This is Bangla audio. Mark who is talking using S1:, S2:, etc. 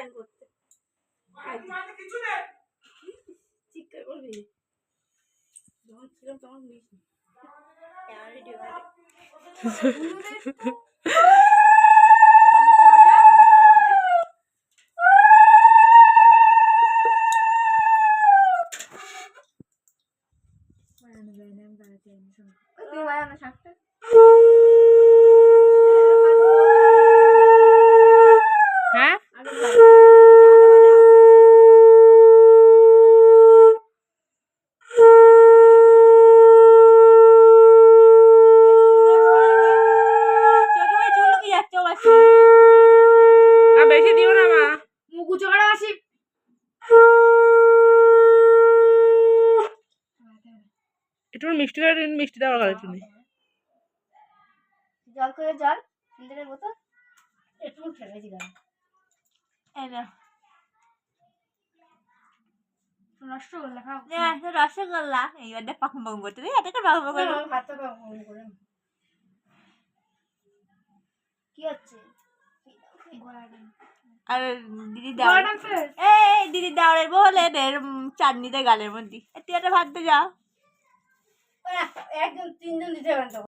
S1: চান করতে চিৎকার করবি যখন ছিলাম তখন মিস
S2: হ্যাঁ বেশি দিও না মা
S1: মুখ উঁচু করে আসি
S2: একটু মিষ্টি করে দিন মিষ্টি দেওয়ার কাছে তুমি
S1: জল করে জল লিটারের বোতল একটু ফেলেছি গান রসগোল্লা খাও
S3: রসগোল্লা এইবার পাক পাক করতে দিই এটাকে পাক পাক করে
S1: ভাতটা করে কি হচ্ছে
S3: আর দিদি দাও এই দিদি দাওয়ারের বলে চাটনিতে গালের মধ্যে তুই একটা ভাত দে যা
S1: একজন তিনজন দিতে পারেন